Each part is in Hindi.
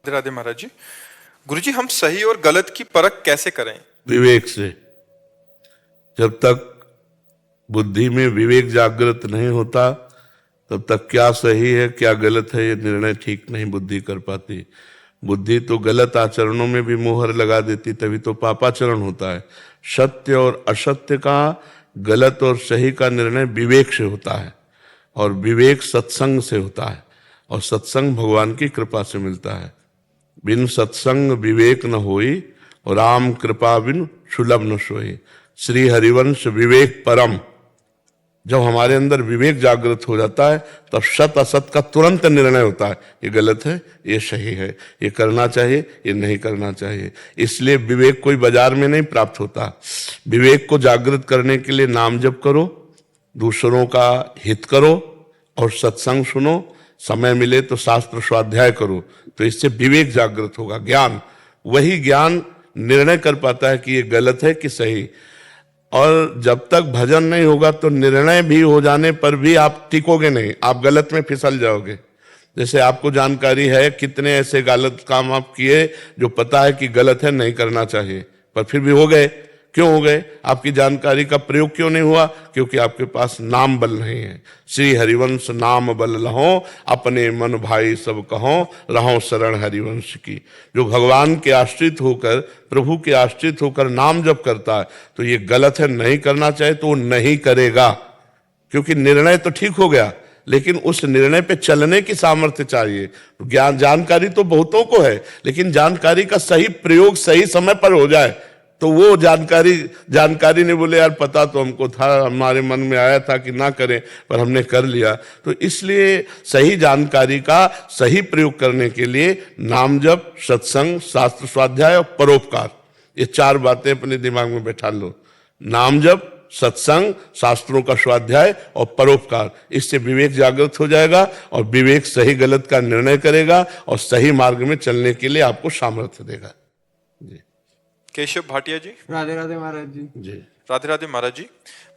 राधे राधे महाराज जी। गुरुजी, हम सही और गलत की परख कैसे करें? विवेक से। जब तक बुद्धि में विवेक जागृत नहीं होता तब तक क्या सही है क्या गलत है ये निर्णय ठीक नहीं बुद्धि कर पाती। बुद्धि तो गलत आचरणों में भी मोहर लगा देती, तभी तो पापाचरण होता है। सत्य और असत्य का, गलत और सही का निर्णय विवेक से होता है, और विवेक सत्संग से होता है, और सत्संग भगवान की कृपा से मिलता है। बिन सत्संग विवेक न होई, और राम कृपा बिन सुलभ न सोई। श्री हरिवंश विवेक परम। जब हमारे अंदर विवेक जागृत हो जाता है तब सत असत का तुरंत निर्णय होता है, ये गलत है ये सही है, ये करना चाहिए ये नहीं करना चाहिए। इसलिए विवेक कोई बाजार में नहीं प्राप्त होता। विवेक को जागृत करने के लिए नाम जप करो, दूसरों का हित करो, और सत्संग सुनो, समय मिले तो शास्त्र स्वाध्याय करो, तो इससे विवेक जागृत होगा। ज्ञान, वही ज्ञान निर्णय कर पाता है कि ये गलत है कि सही। और जब तक भजन नहीं होगा तो निर्णय भी हो जाने पर भी आप टिकोगे नहीं, आप गलत में फिसल जाओगे। जैसे आपको जानकारी है कितने ऐसे गलत काम आप किए जो पता है कि गलत है, नहीं करना चाहिए, पर फिर भी हो गए। क्यों हो गए? आपकी जानकारी का प्रयोग क्यों नहीं हुआ? क्योंकि आपके पास नाम बल नहीं है। श्री हरिवंश नाम बल लहो, अपने मन भाई सब कहो, रहो शरण हरिवंश की। जो भगवान के आश्रित होकर, प्रभु के आश्रित होकर नाम जप करता है तो ये गलत है, नहीं करना चाहिए तो वो नहीं करेगा, क्योंकि निर्णय तो ठीक हो गया, लेकिन उस निर्णय पे चलने की सामर्थ्य चाहिए। ज्ञान जानकारी तो बहुतों को है, लेकिन जानकारी का सही प्रयोग सही समय पर हो जाए तो वो जानकारी ने बोले यार पता तो हमको था, हमारे मन में आया था कि ना करें, पर हमने कर लिया। तो इसलिए सही जानकारी का सही प्रयोग करने के लिए नाम जप, सत्संग, शास्त्र स्वाध्याय और परोपकार, ये चार बातें अपने दिमाग में बैठा लो। नाम जप, सत्संग, शास्त्रों का स्वाध्याय और परोपकार, इससे विवेक जागृत हो जाएगा, और विवेक सही गलत का निर्णय करेगा और सही मार्ग में चलने के लिए आपको सामर्थ्य देगा। जी। केशव भाटिया जी। राधे राधे महाराज जी। जी। राधे राधे महाराज जी।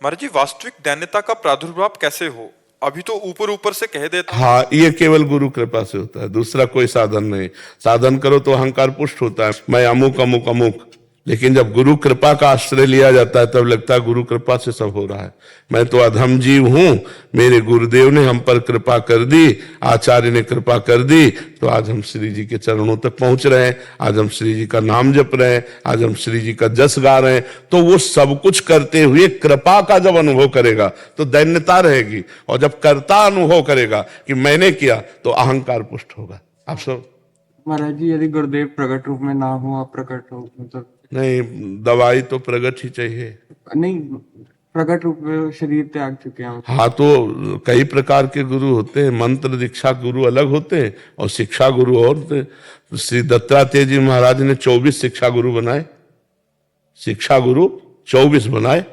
महाराज जी, वास्तविक दैन्यता का प्रादुर्भाव कैसे हो? अभी तो ऊपर ऊपर से कह देता। हाँ, ये केवल गुरु कृपा से होता है, दूसरा कोई साधन नहीं। साधन करो तो अहंकार पुष्ट होता है, मैं अमुक अमुक अमुक, लेकिन जब गुरु कृपा का आश्रय लिया जाता है तब लगता है गुरु कृपा से सब हो रहा है। मैं तो अधम जीव हूं, मेरे गुरुदेव ने हम पर कृपा कर दी, आचार्य ने कृपा कर दी, तो आज हम श्री जी के चरणों तक पहुंच रहे हैं, आज हम श्री जी का नाम जप रहे हैं, आज हम श्री जी का जस गा रहे हैं। तो वो सब कुछ करते हुए कृपा का जब अनुभव करेगा तो दैन्यता रहेगी, और जब कर्ता अनुभव करेगा कि मैंने किया तो अहंकार पुष्ट होगा। आप सब महाराज जी, यदि गुरुदेव प्रकट रूप में ना हो, आप प्रकट हो, मतलब नहीं, दवाई तो प्रगट ही चाहिए। नहीं, प्रकट रूप में शरीर त्याग चुके हैं। हाँ, तो कई प्रकार के गुरु होते हैं, मंत्र दीक्षा गुरु अलग होते हैं और शिक्षा गुरु और होते हैं। श्री दत्तात्रेय जी महाराज ने 24 शिक्षा गुरु बनाए, शिक्षा गुरु 24 बनाए।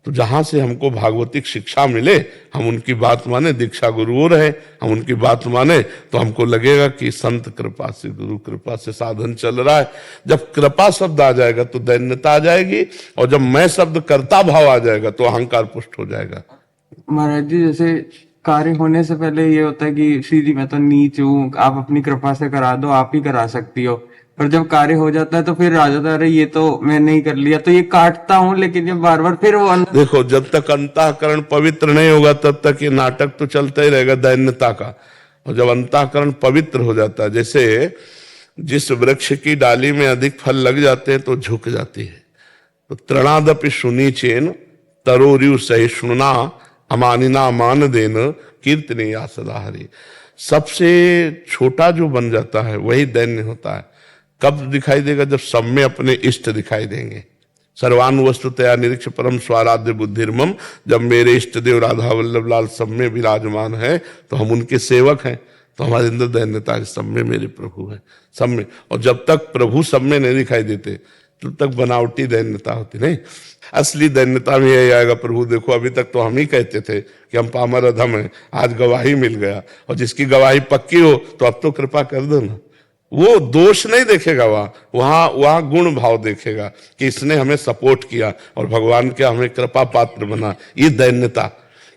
तो जहां से हमको भागवतिक शिक्षा मिले हम उनकी बात माने, दीक्षा गुरु रहे हम उनकी बात माने, तो हमको लगेगा कि संत कृपा से, गुरु कृपा से साधन चल रहा है। जब कृपा शब्द आ जाएगा तो दैन्यता आ जाएगी, और जब मैं शब्द कर्ता भाव आ जाएगा तो अहंकार पुष्ट हो जाएगा। महाराज जी, जैसे कार्य होने से पहले ये होता है कि श्री जी मैं तो नीच हूँ, आप अपनी कृपा से करा दो, आप ही करा सकती हो। पर जब कार्य हो जाता है तो फिर आ जाता है अरे ये तो मैंने ही कर लिया, तो ये काटता हूँ, लेकिन जब बार बार फिर वो देखो, जब तक अंतःकरण पवित्र नहीं होगा तब तक ये नाटक तो चलता ही रहेगा दैन्यता का। और जब अंतःकरण पवित्र हो जाता है, जैसे जिस वृक्ष की डाली में अधिक फल लग जाते हैं तो झुक जाती है, तो तृणादपि सुनीचेन तरोरियु सहिष्णुना अमानिना मान देन कीर्तने या सदा हरि। सबसे छोटा जो बन जाता है वही दैन्य होता है। कब दिखाई देगा? जब सब में अपने इष्ट दिखाई देंगे। सर्वानुवस्तुतया निरीक्ष परम स्वाराध्य बुद्धिर्मम। जब मेरे इष्ट देव राधा वल्लभ लाल सब में विराजमान है तो हम उनके सेवक हैं, तो हमारे अंदर दैन्यता है, सब में मेरे प्रभु हैं, सब में। और जब तक प्रभु सब में नहीं दिखाई देते तब तक बनावटी दैन्यता होती नहीं। असली दैन्यता में यही आएगा, प्रभु देखो अभी तक तो हम ही कहते थे कि हम पामर अधम हैं, आज गवाही मिल गया, और जिसकी गवाही पक्की हो तो अब तो कृपा कर दो ना। वो दोष नहीं देखेगा, वहां गुण भाव देखेगा कि इसने हमें सपोर्ट किया और भगवान के हमें कृपा पात्र बना। ये दैन्यता,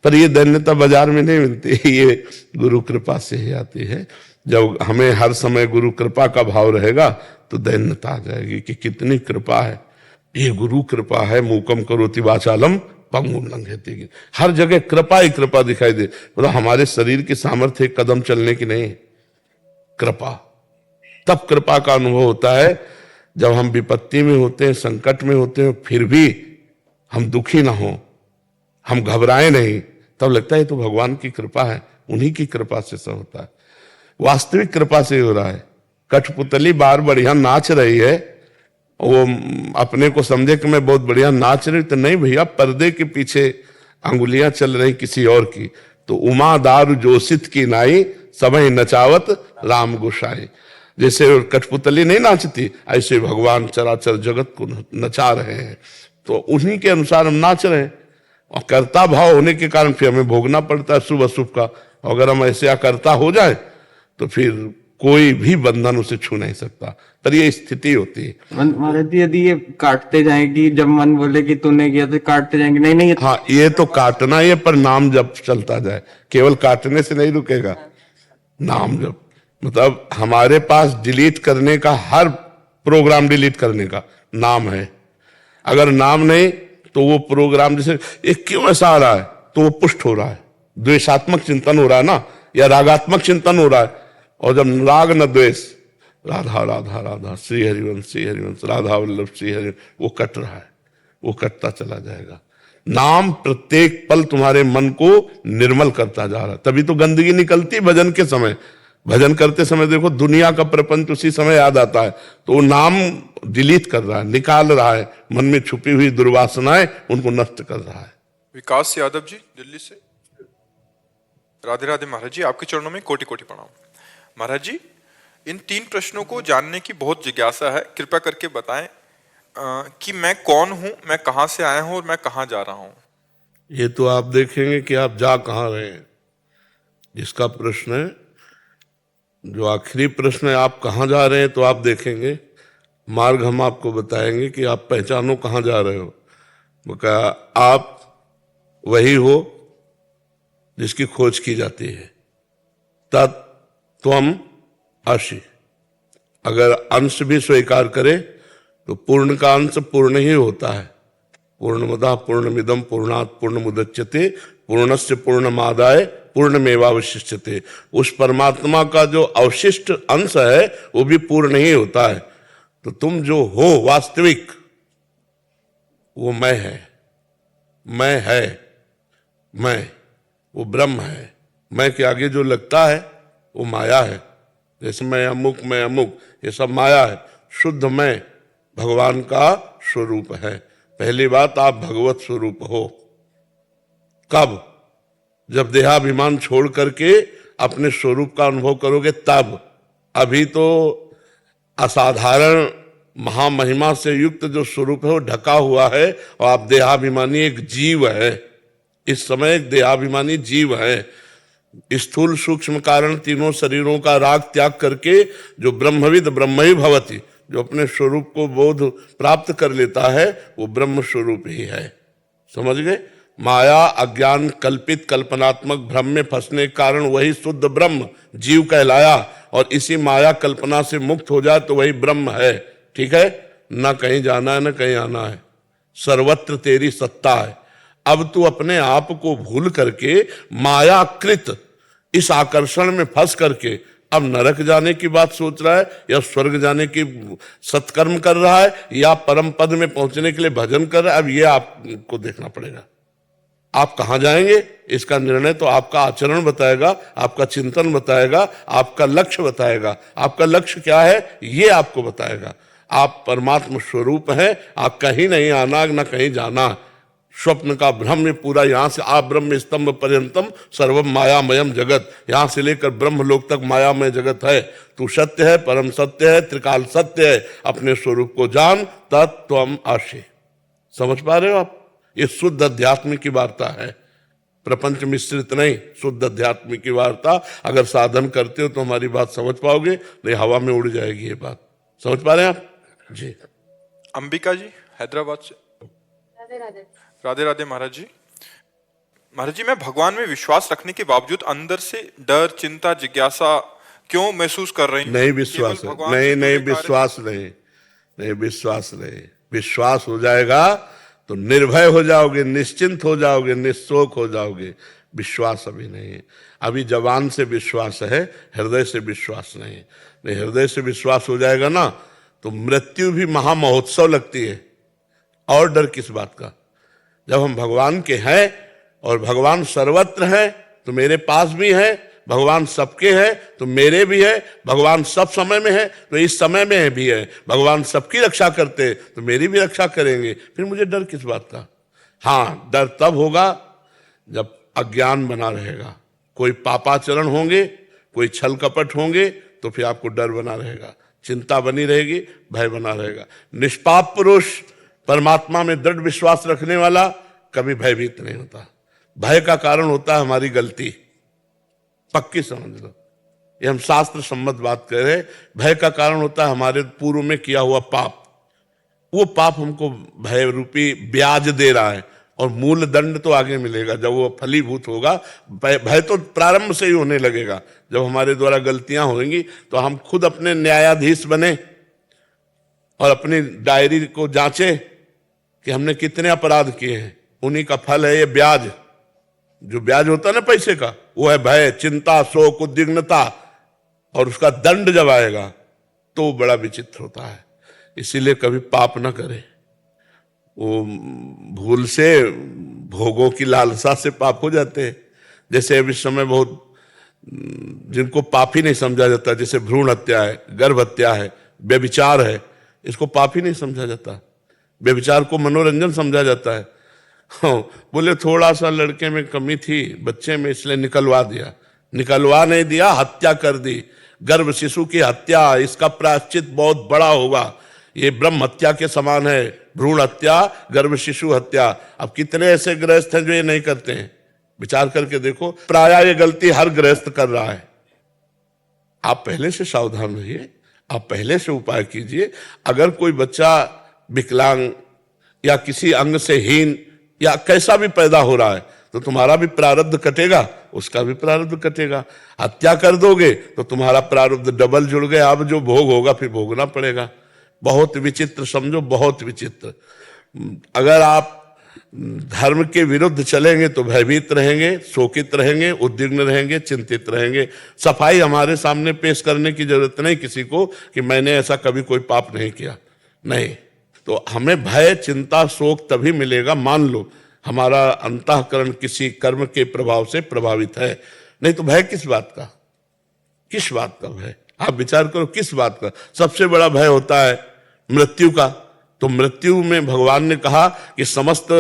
पर ये दैन्यता बाजार में नहीं मिलती, ये गुरु कृपा से ही आती है। जब हमें हर समय गुरु कृपा का भाव रहेगा तो दैन्यता आ जाएगी कि कितनी कृपा है, ये गुरु कृपा है। मूकम करोति वाचालम पंगुम लंघयते, हर जगह कृपा ही कृपा दिखाई दे। मतलब हमारे शरीर की सामर्थ्य एक कदम चलने की नहीं, कृपा। तब कृपा का अनुभव होता है जब हम विपत्ति में होते हैं, संकट में होते हैं, फिर भी हम दुखी ना हो, हम घबराए नहीं, तब लगता है तो भगवान की कृपा है, उन्हीं की कृपा से सब होता है। वास्तविक कृपा से हो रहा है। कठपुतली बार बढ़िया नाच रही है, वो अपने को समझे कि मैं बहुत बढ़िया नाच रही, तो नहीं भैया, पर्दे के पीछे अंगुलियां चल रही किसी और की। तो उमा दारू जोशित की नाई, समय नचावत राम गोसाई। जैसे कठपुतली नहीं नाचती, ऐसे भगवान चराचर जगत को नचा रहे हैं, तो उन्हीं के अनुसार हम नाच रहे हैं। और कर्ता भाव होने के कारण फिर हमें भोगना पड़ता है शुभ अशुभ का। अगर हम ऐसे अकर्ता हो जाए तो फिर कोई भी बंधन उसे छू नहीं सकता, पर ये स्थिति होती है। महाराज जी, यदि ये काटते जाएंगी, जब मन बोले कि तूने किया तो काटते जाएंगे, नहीं नहीं हाँ, ये तो काटना ही है, पर नाम जब चलता जाए, केवल काटने से नहीं रुकेगा। नाम जब मतलब हमारे पास डिलीट करने का, हर प्रोग्राम डिलीट करने का नाम है। अगर नाम नहीं तो वो प्रोग्राम, जैसे ये क्यों ऐसा आ रहा है, तो वो पुष्ट हो रहा है, द्वेषात्मक चिंतन हो रहा है ना, या रागात्मक चिंतन हो रहा है। और जब राग न द्वेष, राधा राधा राधा श्री हरिवंश राधा वल्लभ श्री हरि, वो कट रहा है, वो कटता चला जाएगा। नाम प्रत्येक पल तुम्हारे मन को निर्मल करता जा रहा है। तभी तो गंदगी निकलती भजन के समय। भजन करते समय देखो दुनिया का प्रपंच उसी समय याद आता है, तो वो नाम डिलीट कर रहा है, निकाल रहा है, मन में छुपी हुई दुर्वासनाएं उनको नष्ट कर रहा है। विकास यादव जी दिल्ली से। राधे राधे महाराज जी, आपके चरणों में कोटि कोटि प्रणाम। महाराज जी, इन 3 प्रश्नों को जानने की बहुत जिज्ञासा है, कृपया करके बताएं कि मैं कौन हूं, मैं कहां से आया हूं और मैं कहां जा रहा हूं। ये तो आप देखेंगे कि आप जा कहां रहे हैं। जिसका प्रश्न है, जो आखिरी प्रश्न है, आप कहां जा रहे हैं, तो आप देखेंगे मार्ग हम आपको बताएंगे कि आप पहचानो कहां जा रहे हो। वो कहा आप वही हो जिसकी खोज की जाती है। तत्त्वम असि। अगर अंश भी स्वीकार करे तो पूर्ण का अंश पूर्ण ही होता है। पूर्णमदः पूर्णमिदं पूर्णात् पूर्णमुदच्यते पूर्णस्य पूर्णमादाय पूर्णमेवावशिष्यते। उस परमात्मा का जो अवशिष्ट अंश है वो भी पूर्ण ही होता है। तो तुम जो हो वास्तविक, वो मैं है, मैं है, मैं वो ब्रह्म है। मैं के आगे जो लगता है वो माया है। जैसे मैं अमुक, ये सब माया है। शुद्ध मैं भगवान का स्वरूप है। पहली बात, आप भगवत स्वरूप हो। कब? जब देहाभिमान छोड़ करके अपने स्वरूप का अनुभव करोगे तब। अभी तो असाधारण महामहिमा से युक्त जो स्वरूप है वो ढका हुआ है, और आप देहाभिमानी एक जीव है। इस समय एक देहाभिमानी जीव है। स्थूल सूक्ष्म कारण तीनों शरीरों का राग त्याग करके जो ब्रह्मविद ब्रह्म ही भवति, जो अपने स्वरूप को बोध प्राप्त कर लेता है, वो ब्रह्म स्वरूप ही है। समझ गए? माया अज्ञान कल्पित कल्पनात्मक भ्रम में फंसने के कारण वही शुद्ध ब्रह्म जीव कहलाया, और इसी माया कल्पना से मुक्त हो जाए तो वही ब्रह्म है। ठीक है? ना कहीं जाना है ना कहीं आना है, सर्वत्र तेरी सत्ता है। अब तू अपने आप को भूल करके मायाकृत इस आकर्षण में फंस करके अब नरक जाने की बात सोच रहा है, या स्वर्ग जाने की सत्कर्म कर रहा है, या परम पद में पहुंचने के लिए भजन कर रहा है। अब ये आपको देखना पड़ेगा, आप कहां जाएंगे इसका निर्णय तो आपका आचरण बताएगा, आपका चिंतन बताएगा, आपका लक्ष्य बताएगा। आपका लक्ष्य क्या है ये आपको बताएगा। आप परमात्मा स्वरूप हैं, आप कहीं नहीं आना न कहीं जाना। स्वप्न का भ्रम में पूरा, यहां से आप ब्रह्म स्तंभ पर्यंतम सर्वम मायामयम जगत, यहां से लेकर ब्रह्म लोक तक मायामय जगत है। तू सत्य है, परम सत्य है, त्रिकाल सत्य है। अपने स्वरूप को जान, तत्त्वम आशे। समझ पा रहे हो आप? ये शुद्ध अध्यात्म की वार्ता है, प्रपंच मिश्रित नहीं, शुद्ध अध्यात्म की वार्ता। अगर साधन करते हो तो हमारी बात समझ पाओगे, नहीं हवा में उड़ जाएगी ये बात। समझ पा रहे हैं आप जी? अंबिका जी हैदराबाद से। राधे राधे। राधे राधे महाराज जी। महाराज जी, मैं भगवान में विश्वास रखने के बावजूद अंदर से डर, चिंता, जिज्ञासा क्यों महसूस कर रही हैं? नहीं विश्वास केवल है, भगवान नहीं से नहीं जुड़े कार्य- विश्वास नहीं, नहीं विश्वास नहीं। विश्वास हो जाएगा तो निर्भय हो जाओगे, निश्चिंत हो जाओगे, निशोक हो जाओगे। विश्वास अभी नहीं है, अभी जबान से विश्वास है, हृदय से विश्वास नहीं है। नहीं, हृदय से विश्वास हो जाएगा ना तो मृत्यु भी महामहोत्सव लगती है। और डर किस बात का? जब हम भगवान के हैं और भगवान सर्वत्र है तो मेरे पास भी है, भगवान सबके है तो मेरे भी है, भगवान सब समय में है तो इस समय में भी है, भगवान सबकी रक्षा करते हैं तो मेरी भी रक्षा करेंगे। फिर मुझे डर किस बात का? हाँ, डर तब होगा जब अज्ञान बना रहेगा, कोई पापाचरण होंगे, कोई छल कपट होंगे तो फिर आपको डर बना रहेगा, चिंता बनी रहेगी, भय बना रहेगा। निष्पाप पुरुष, परमात्मा में दृढ़ विश्वास रखने वाला कभी भयभीत नहीं होता। भय का कारण होता है हमारी गलती, पक्की समझ लो, ये हम शास्त्र सम्मत बात कर रहे हैं। भय का कारण होता है हमारे पूर्व में किया हुआ पाप, वो पाप हमको भय रूपी ब्याज दे रहा है और मूल दंड तो आगे मिलेगा जब वो फलीभूत होगा। भय तो प्रारंभ से ही होने लगेगा, जब हमारे द्वारा गलतियां होंगी तो हम खुद अपने न्यायाधीश बने और अपनी डायरी को जांचे कि हमने कितने अपराध किए हैं, उन्हीं का फल है ये ब्याज। जो ब्याज होता है ना पैसे का, वो है भय, चिंता, शोक, उद्विग्नता, और उसका दंड जब आएगा तो बड़ा विचित्र होता है। इसीलिए कभी पाप ना करें, वो भूल से भोगों की लालसा से पाप हो जाते हैं। जैसे अभी समय बहुत जिनको पाप ही नहीं समझा जाता, जैसे भ्रूण हत्या है, गर्भ हत्या है, व्यभिचार है, इसको पाप ही नहीं समझा जाता। व्यभिचार को मनोरंजन समझा जाता है। हाँ, बोले थोड़ा सा लड़के में कमी थी, बच्चे में, इसलिए निकलवा दिया। निकलवा नहीं दिया, हत्या कर दी। गर्भ शिशु की हत्या, इसका प्रायश्चित बहुत बड़ा होगा। ये ब्रह्म हत्या के समान है, भ्रूण हत्या, गर्भ शिशु हत्या। अब कितने ऐसे गृहस्थ हैं जो ये नहीं करते हैं? विचार करके देखो, प्रायः ये गलती हर गृहस्थ कर रहा है। आप पहले से सावधान रहिए, आप पहले से उपाय कीजिए। अगर कोई बच्चा विकलांग या किसी अंग से हीन या कैसा भी पैदा हो रहा है तो तुम्हारा भी प्रारब्ध कटेगा, उसका भी प्रारब्ध कटेगा। हत्या कर दोगे तो तुम्हारा प्रारब्ध डबल जुड़ गया, अब जो भोग होगा फिर भोगना पड़ेगा। बहुत विचित्र, समझो बहुत विचित्र। अगर आप धर्म के विरुद्ध चलेंगे तो भयभीत रहेंगे, शोकित रहेंगे, उद्विग्न रहेंगे, चिंतित रहेंगे। सफाई हमारे सामने पेश करने की जरूरत नहीं किसी को कि मैंने ऐसा कभी कोई पाप नहीं किया, नहीं। तो हमें भय, चिंता, शोक तभी मिलेगा, मान लो हमारा अंतःकरण किसी कर्म के प्रभाव से प्रभावित है। नहीं तो भय किस बात का? किस बात का भय? आप विचार करो, किस बात का? सबसे बड़ा भय होता है मृत्यु का। तो मृत्यु में भगवान ने कहा कि समस्त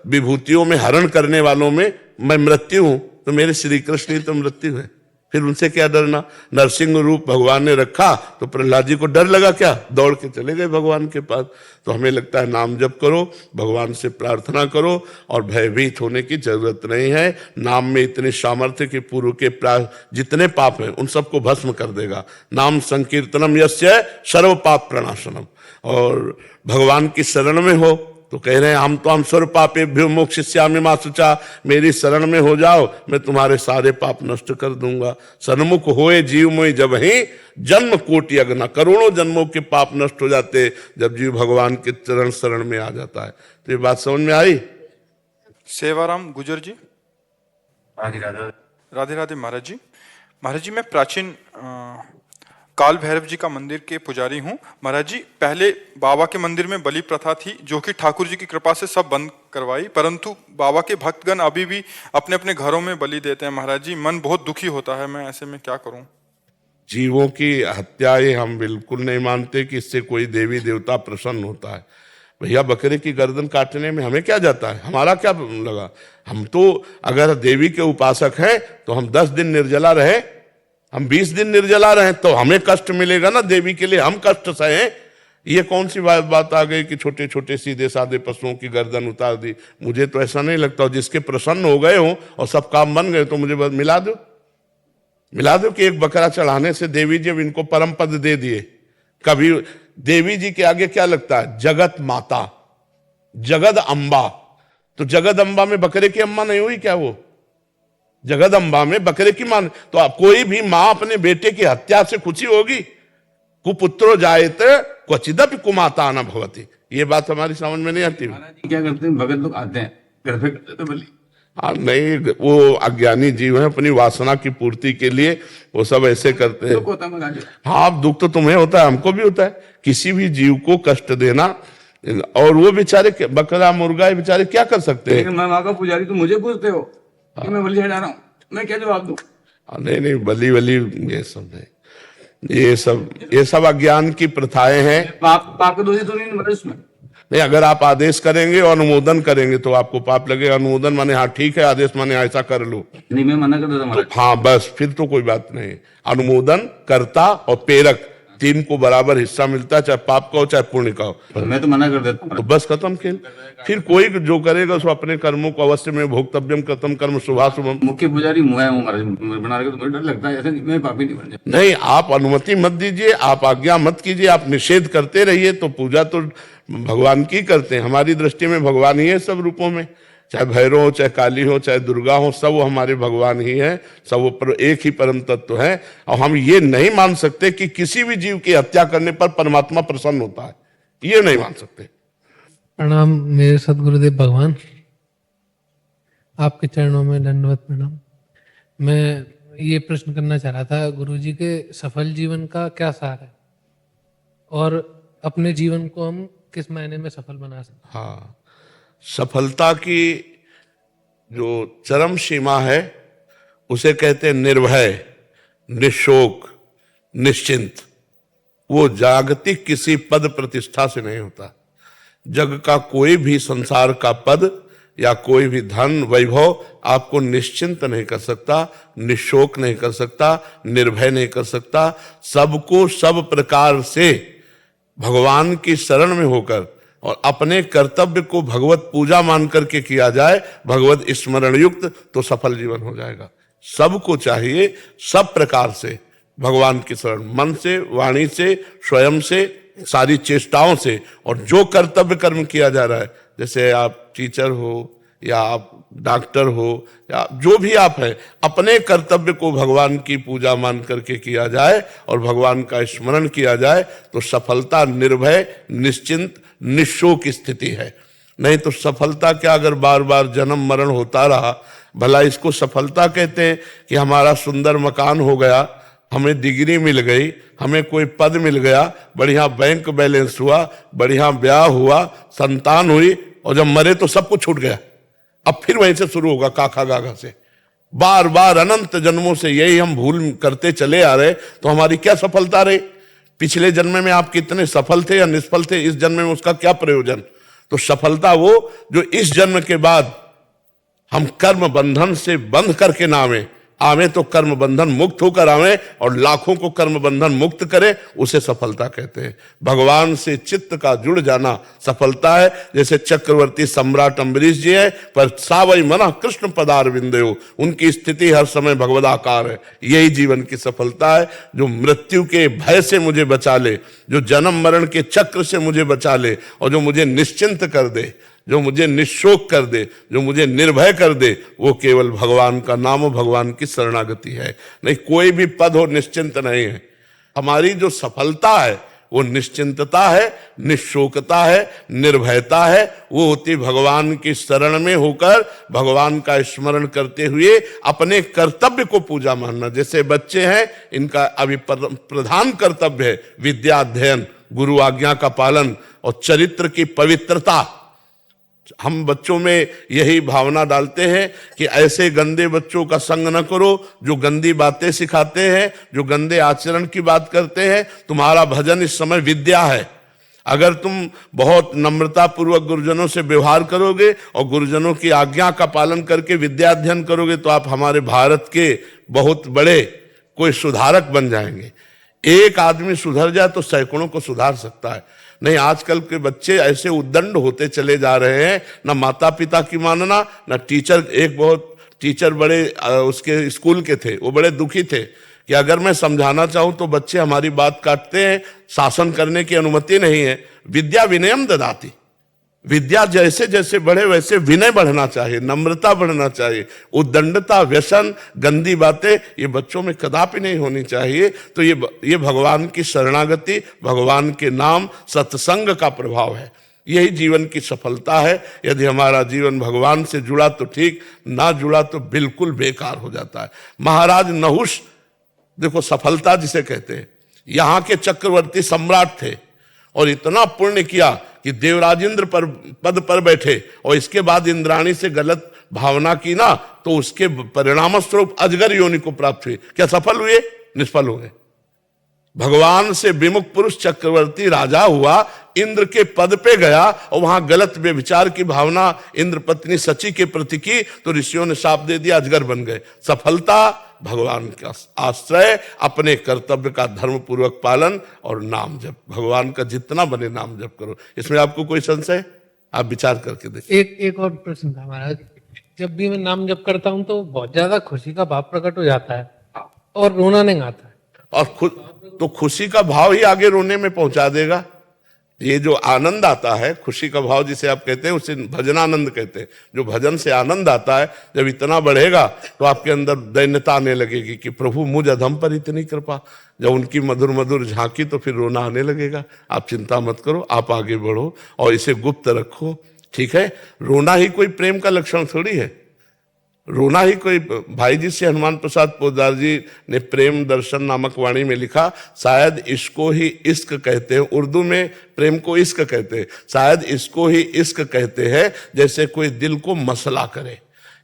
विभूतियों में हरण करने वालों में मैं मृत्यु हूं, तो मेरे श्री कृष्ण ही तो मृत्यु है, फिर उनसे क्या डरना? नरसिंह रूप भगवान ने रखा तो प्रहलाद जी को डर लगा क्या? दौड़ के चले गए भगवान के पास। तो हमें लगता है नाम जप करो, भगवान से प्रार्थना करो और भयभीत होने की जरूरत नहीं है। नाम में इतनी सामर्थ्य कि पूर्व के जितने पाप हैं उन सबको भस्म कर देगा। नाम संकीर्तनम यस्य सर्व पाप प्रणाशनम। और भगवान की शरण में हो तो कह रहे हैं हम तो हम सर्व पापेभ्यो मोक्षयिष्यामि मा शुचा, मेरी शरण में हो जाओ, मैं तुम्हारे सारे पाप नष्ट कर दूंगा। सन्मुख होए जीव मोहि जब ही जन्म कोटि अगना, करोड़ों जन्मों के पाप नष्ट हो जाते जब जीव भगवान के चरण शरण में आ जाता है। तो ये बात समझ में आई? सेवाराम गुजर जी। राधे राधे महाराज जी। महाराज जी, मैं प्राचीन काल भैरव जी का मंदिर के पुजारी हूँ। महाराज जी, पहले बाबा के मंदिर में बलि प्रथा थी जो कि ठाकुर जी की कृपा से सब बंद करवाई, परंतु बाबा के भक्तगण अभी भी अपने अपने घरों में बलि देते हैं। महाराज जी, मन बहुत दुखी होता है, मैं ऐसे में क्या करूं? जीवों की हत्या ये हम बिल्कुल नहीं मानते कि इससे कोई देवी देवता प्रसन्न होता है। भैया, बकरे की गर्दन काटने में हमें क्या जाता है? हमारा क्या लगा? हम तो अगर देवी के उपासक हैं तो हम 10 दिन निर्जला रहे, हम 20 दिन निर्जला रहे तो हमें कष्ट मिलेगा ना, देवी के लिए हम कष्ट सहे। ये कौन सी बात आ गई कि छोटे छोटे सीधे साधे पशुओं की गर्दन उतार दी? मुझे तो ऐसा नहीं लगता। जिसके प्रसन्न हो गए हो और सब काम बन गए तो मुझे बस मिला दो कि एक बकरा चढ़ाने से देवी जी इनको परम पद दे दिए। कभी देवी जी के आगे क्या लगता है? जगत माता, जगद अम्बा। तो जगद अम्बा में बकरे की अम्मा नहीं हुई क्या? वो जगदम्बा में बकरे की मान, तो आप कोई भी माँ अपने बेटे की हत्या से खुशी होगी? कुपुत्रो जायते क्वचिदपि कुमाता न भवति। ये बात हमारी समझ में नहीं आती। महाराज जी क्या करते हैं, भगत लोग आते हैं घर पे करते तो बलि। हाँ नहीं, वो अज्ञानी जीव है, अपनी वासना की पूर्ति के लिए वो सब ऐसे करते हैं। दुख होता है महाराज जी। हाँ, दुख तो तुम्हें होता है, हमको भी होता है। किसी भी जीव को कष्ट देना, और वो बेचारे बकरा मुर्गा ये बेचारे क्या कर सकते हैं? लेकिन मैं वहां का पुजारी, तो मुझे पूछते हो कि मैं बलि चढ़ा रहा हूँ, मैं क्या जवाब दूं? नहीं नहीं, बलि वली ये सब नहीं, ये सब अज्ञान की प्रथाएं हैं। पाप दोषी तो नहीं मतलब इसमें? नहीं, अगर आप आदेश करेंगे और अनुमोदन करेंगे तो आपको पाप लगेगा। अनुमोदन माने हाँ ठीक है, आदेश माने ऐसा कर लो। नहीं, मैं मना कर देता महाराज। हाँ बस, फिर तो कोई बात नहीं। अनुमोदन, कर्ता और प्रेरक, तीन को बराबर हिस्सा मिलता है, चाहे पाप का हो चाहे पुण्य का हो। मैं तो मना कर देता हूँ। तो बस खत्म खेल। फिर कोई जो करेगा उसको अपने कर्मों को अवश्य में भोक्तव्यम कर्तव्यम कर्म शुभाशुभम। मुख्य पुजारी मुझे हूँ महाराज, बना रहे तो मुझे डर लगता है ऐसे मैं पापी नहीं बन जाए। नहीं, आप अनुमति मत दीजिए, आप आज्ञा मत कीजिए, आप निषेध करते रहिए। तो पूजा तो भगवान की करते हैं। हमारी दृष्टि में भगवान ही है सब रूपों में, चाहे भैरव हो, चाहे काली हो, चाहे दुर्गा हो, सब वो हमारे भगवान ही है। सब वो पर एक ही परम तत्व है। और हम ये नहीं मान सकते कि किसी भी जीव की हत्या करने पर परमात्मा प्रसन्न होता है, ये नहीं मान सकते। प्रणाम मेरे सदगुरुदेव भगवान, आपके चरणों में दंडवत प्रणाम। मैं ये प्रश्न करना चाह रहा था, गुरुजी के सफल जीवन का क्या सार है और अपने जीवन को हम किस मायने में सफल बना सकते हैं? हाँ, सफलता की जो चरम सीमा है उसे कहते हैं निर्भय, निशोक, निश्चिंत। वो जागतिक किसी पद प्रतिष्ठा से नहीं होता। जग का कोई भी संसार का पद या कोई भी धन वैभव आपको निश्चिंत नहीं कर सकता, निशोक नहीं कर सकता, निर्भय नहीं कर सकता। सबको सब प्रकार से भगवान की शरण में होकर और अपने कर्तव्य को भगवत पूजा मान करके किया जाए, भगवत स्मरण युक्त, तो सफल जीवन हो जाएगा। सबको चाहिए सब प्रकार से भगवान की शरण, मन से, वाणी से, स्वयं से, सारी चेष्टाओं से। और जो कर्तव्य कर्म किया जा रहा है, जैसे आप टीचर हो या आप डॉक्टर हो या जो भी आप हैं, अपने कर्तव्य को भगवान की पूजा मान करके किया जाए और भगवान का स्मरण किया जाए, तो सफलता निर्भय, निश्चिंत, निशोक स्थिति है। नहीं तो सफलता क्या, अगर बार बार जन्म मरण होता रहा, भला इसको सफलता कहते हैं कि हमारा सुंदर मकान हो गया, हमें डिग्री मिल गई, हमें कोई पद मिल गया, बढ़िया बैंक बैलेंस हुआ, बढ़िया ब्याह हुआ, संतान हुई, और जब मरे तो सब कुछ छूट गया। अब फिर वहीं से शुरू होगा, काका गागा से। बार बार अनंत जन्मों से यही हम भूल करते चले आ रहे, तो हमारी क्या सफलता रही? पिछले जन्म में आप कितने सफल थे या निष्फल थे, इस जन्म में उसका क्या प्रयोजन? तो सफलता वो जो इस जन्म के बाद हम कर्म बंधन से बंध करके ना आवे तो कर्म बंधन मुक्त होकर आवे और लाखों को कर्म बंधन मुक्त करे, उसे सफलता कहते हैं। भगवान से चित्त का जुड़ जाना सफलता है। जैसे चक्रवर्ती सम्राट अम्बरीश जी है, पर सावई मना कृष्ण पदार विंदयो, उनकी स्थिति हर समय भगवदाकार है। यही जीवन की सफलता है, जो मृत्यु के भय से मुझे बचा ले, जो जन्म मरण के चक्र से मुझे बचा ले, और जो मुझे निश्चिंत कर दे, जो मुझे निशोक कर दे, जो मुझे निर्भय कर दे, वो केवल भगवान का नाम और भगवान की शरणागति है। नहीं, कोई भी पद हो निश्चिंत नहीं है। हमारी जो सफलता है वो निश्चिंतता है, निशोकता है, निर्भयता है। वो होती भगवान की शरण में होकर भगवान का स्मरण करते हुए अपने कर्तव्य को पूजा मानना। जैसे बच्चे हैं, इनका अभी प्रधान कर्तव्य है विद्या अध्ययन, गुरु आज्ञा का पालन और चरित्र की पवित्रता। हम बच्चों में यही भावना डालते हैं कि ऐसे गंदे बच्चों का संग न करो जो गंदी बातें सिखाते हैं, जो गंदे आचरण की बात करते हैं। तुम्हारा भजन इस समय विद्या है। अगर तुम बहुत नम्रता पूर्वक गुरुजनों से व्यवहार करोगे और गुरुजनों की आज्ञा का पालन करके विद्या अध्ययन करोगे, तो आप हमारे भारत के बहुत बड़े कोई सुधारक बन जाएंगे। एक आदमी सुधर जाए तो सैकड़ों को सुधार सकता है। नहीं, आजकल के बच्चे ऐसे उद्दंड होते चले जा रहे हैं, ना माता पिता की मानना, ना टीचर। एक बहुत टीचर बड़े उसके स्कूल के थे, वो बड़े दुखी थे कि अगर मैं समझाना चाहूं तो बच्चे हमारी बात काटते हैं, शासन करने की अनुमति नहीं है। विद्या विनयम ददाती, विद्या जैसे जैसे बढ़े वैसे विनय बढ़ना चाहिए, नम्रता बढ़ना चाहिए। उद्दंडता, व्यसन, गंदी बातें ये बच्चों में कदापि नहीं होनी चाहिए। तो ये भगवान की शरणागति, भगवान के नाम, सत्संग का प्रभाव है। यही जीवन की सफलता है। यदि हमारा जीवन भगवान से जुड़ा तो ठीक, ना जुड़ा तो बिल्कुल बेकार हो जाता है। महाराज नहुष, देखो सफलता जिसे कहते हैं, यहाँ के चक्रवर्ती सम्राट थे और इतना पुण्य किया कि देवराजेंद्र पर पद पर बैठे, और इसके बाद इंद्राणी से गलत भावना की ना, तो उसके परिणाम स्वरूप अजगर योनि को प्राप्त हुई। क्या सफल हुए? निष्फल हुए। भगवान से विमुख पुरुष चक्रवर्ती राजा हुआ, इंद्र के पद पे गया और वहां गलत व्यभिचार की भावना इंद्र पत्नी सची के प्रति की, तो ऋषियों ने शाप दे दिया, अजगर बन गए। सफलता भगवान का आश्रय, अपने कर्तव्य का धर्म पूर्वक पालन और नाम जप। भगवान का जितना बने नाम जप करो। इसमें आपको कोई संशय? आप विचार करके देखिए। एक और प्रश्न था महाराज। जब भी मैं नाम जप करता हूँ तो बहुत ज्यादा खुशी का भाव प्रकट हो जाता है और रोना नहीं आता है। और खुशी का भाव ही आगे रोने में पहुंचा देगा। ये जो आनंद आता है, खुशी का भाव जिसे आप कहते हैं, उसे भजनानंद कहते हैं। जो भजन से आनंद आता है, जब इतना बढ़ेगा तो आपके अंदर दैन्यता आने लगेगी कि प्रभु मुझ अधम पर इतनी कृपा। जब उनकी मधुर मधुर झांकी तो फिर रोना आने लगेगा। आप चिंता मत करो, आप आगे बढ़ो और इसे गुप्त रखो, ठीक है। रोना ही कोई प्रेम का लक्षण थोड़ी है। रोना ही कोई, भाई जी से हनुमान प्रसाद पोद्दार जी ने प्रेम दर्शन नामक वाणी में लिखा, शायद इसको ही इश्क कहते हैं। उर्दू में प्रेम को इश्क कहते हैं, शायद इसको ही इश्क कहते हैं। जैसे कोई दिल को मसला करे,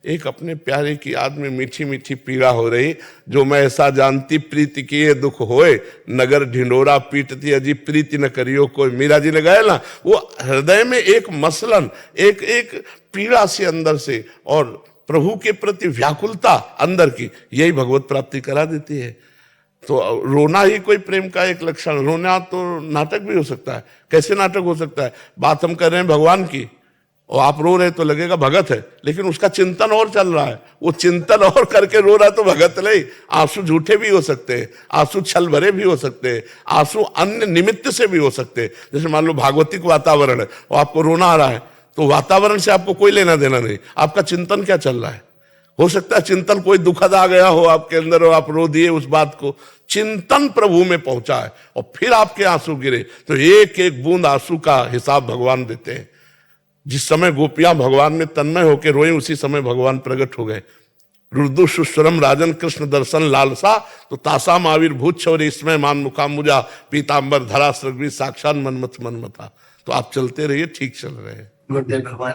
एक अपने प्यारे की याद में मीठी मीठी पीड़ा हो रही, जो मैं ऐसा जानती प्रीति किए दुख होए, नगर ढिंडोरा पीटती अजी प्रीति न करियो कोई। मीरा जी ने गाया ना, वो हृदय में एक मसलन, एक पीड़ा से अंदर से, और प्रभु के प्रति व्याकुलता अंदर की, यही भगवत प्राप्ति करा देती है। तो रोना ही कोई प्रेम का एक लक्षण। रोना तो नाटक भी हो सकता है। कैसे नाटक हो सकता है? बात हम कर रहे हैं भगवान की और आप रो रहे तो लगेगा भगत है, लेकिन उसका चिंतन और चल रहा है। वो चिंतन और करके रो रहा है तो भगत नहीं। आंसू झूठे भी हो सकते हैं, आंसू छल भरे भी हो सकते हैं, आंसू अन्य निमित्त से भी हो सकते हैं। जैसे मान लो भागवतिक वातावरण है और आपको रोना आ रहा है, तो वातावरण से आपको कोई लेना देना नहीं, आपका चिंतन क्या चल रहा है। हो सकता है चिंतन कोई दुखद आ गया हो आपके अंदर और आप रो दिए उस बात को। चिंतन प्रभु में पहुंचा है और फिर आपके आंसू गिरे, तो एक एक बूंद आंसू का हिसाब भगवान देते हैं। जिस समय गोपियां भगवान में तन्मय होकर रोई, उसी समय भगवान प्रकट हो गए। रुद्र सुस्वरम राजन कृष्ण दर्शन लालसा, तो तासाम आविर्भूत छवरी इसमें मान मुखामुजा पीतांबर धरा सृग्वी साक्षात मनमथ मनमथा। तो आप चलते रहिए, ठीक चल रहे हैं। गुरुदेव भगवान।